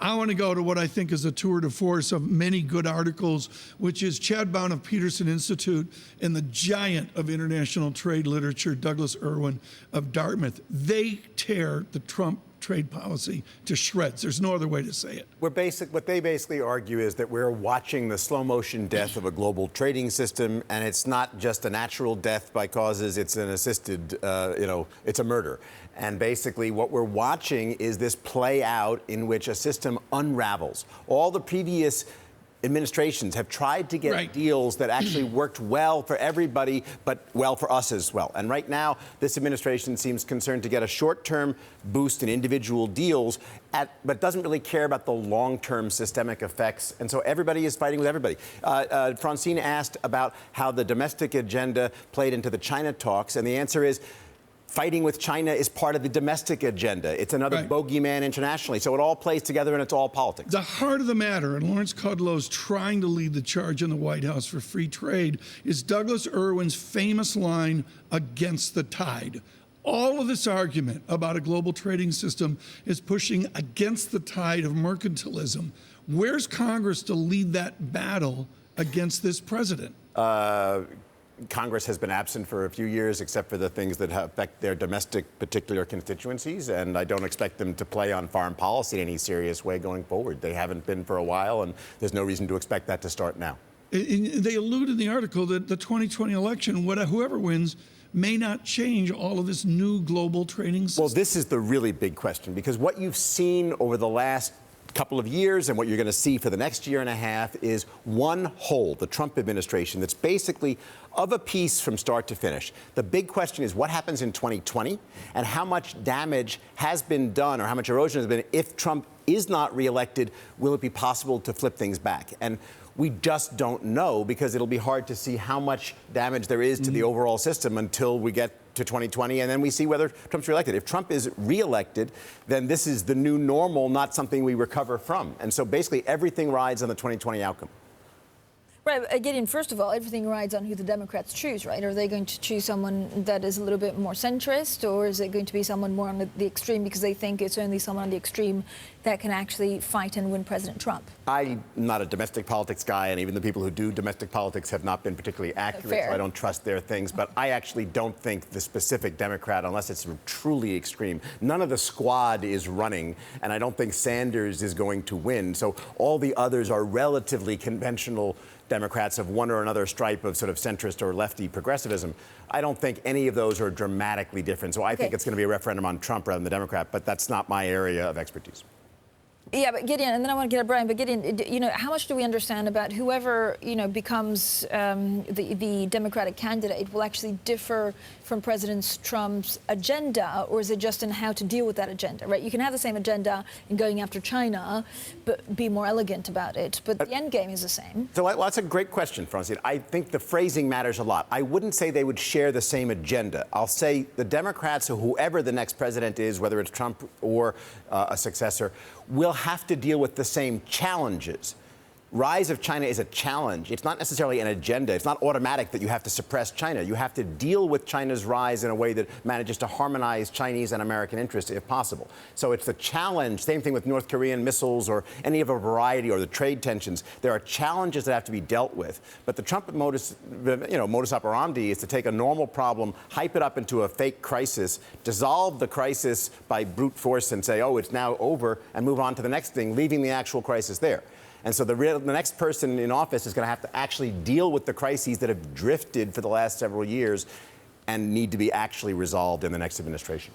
I want to go to what I think is a tour de force of many good articles, which is Chad Bown of Peterson Institute and the giant of international trade literature, Douglas Irwin of Dartmouth. They tear the Trump trade policy to shreds. There's no other way to say it. What they basically argue is that we're watching the slow motion death of a global trading system, and it's not just a natural death by causes, it's an assisted, it's a murder. And basically what we're watching is this play out in which a system unravels. All the previous administrations have tried to get deals that actually worked well for everybody, but well for us as well. And right now, this administration seems concerned to get a short-term boost in individual deals, but doesn't really care about the long-term systemic effects. And so everybody is fighting with everybody. Francine asked about how the domestic agenda played into the China talks, and the answer is, fighting with China is part of the domestic agenda. It's another bogeyman internationally. So it all plays together, and it's all politics. The heart of the matter, and Lawrence Kudlow's trying to lead the charge in the White House for free trade, is Douglas Irwin's famous line, against the tide. All of this argument about a global trading system is pushing against the tide of mercantilism. Where's Congress to lead that battle against this president? Congress has been absent for a few years, except for the things that affect their domestic particular constituencies, and I don't expect them to play on foreign policy in any serious way going forward. They haven't been for a while, and there's no reason to expect that to start now. They allude in the article that the 2020 election, whoever wins, may not change all of this new global trading system. Well, this is the really big question, because what you've seen over the last couple of years and what you're going to see for the next year and a half is one whole, the Trump administration, that's basically of a piece from start to finish. The big question is what happens in 2020 and how much damage has been done or how much erosion has been. If Trump is not reelected, will it be possible to flip things back? And we just don't know, because it'll be hard to see how much damage there is to the overall system until we get to 2020, and then we see whether Trump's reelected. If Trump is reelected, then this is the new normal, not something we recover from. And so basically everything rides on the 2020 outcome. Right, Gideon, first of all, everything rides on who the Democrats choose, right? Are they going to choose someone that is a little bit more centrist, or is it going to be someone more on the extreme because they think it's only someone on the extreme that can actually fight and win President Trump? I'm not a domestic politics guy, and even the people who do domestic politics have not been particularly accurate, so I don't trust their things. But I actually don't think the specific Democrat, unless it's truly extreme, none of the squad is running, and I don't think Sanders is going to win. So all the others are relatively conventional Democrats of one or another stripe of sort of centrist or lefty progressivism. I don't think any of those are dramatically different. So I think it's going to be a referendum on Trump rather than the Democrat, but that's not my area of expertise. Yeah, but Gideon, and then I want to get at Brian, but Gideon, how much do we understand about whoever, becomes the Democratic candidate will actually differ from President Trump's agenda, or is it just in how to deal with that agenda, right? You can have the same agenda in going after China, but be more elegant about it, but the end game is the same. So that's a great question, Francine. I think the phrasing matters a lot. I wouldn't say they would share the same agenda. I'll say the Democrats, or whoever the next president is, whether it's Trump or a successor, will have to deal with the same challenges. Rise of China is a challenge. It's not necessarily an agenda. It's not automatic that you have to suppress China. You have to deal with China's rise in a way that manages to harmonize Chinese and American interests if possible. So it's the challenge. Same thing with North Korean missiles or any of a variety, or the trade tensions. There are challenges that have to be dealt with. But the Trump modus operandi is to take a normal problem, hype it up into a fake crisis, dissolve the crisis by brute force and say, oh, it's now over, and move on to the next thing, leaving the actual crisis there. And so the next person in office is going to have to actually deal with the crises that have drifted for the last several years and need to be actually resolved in the next administration.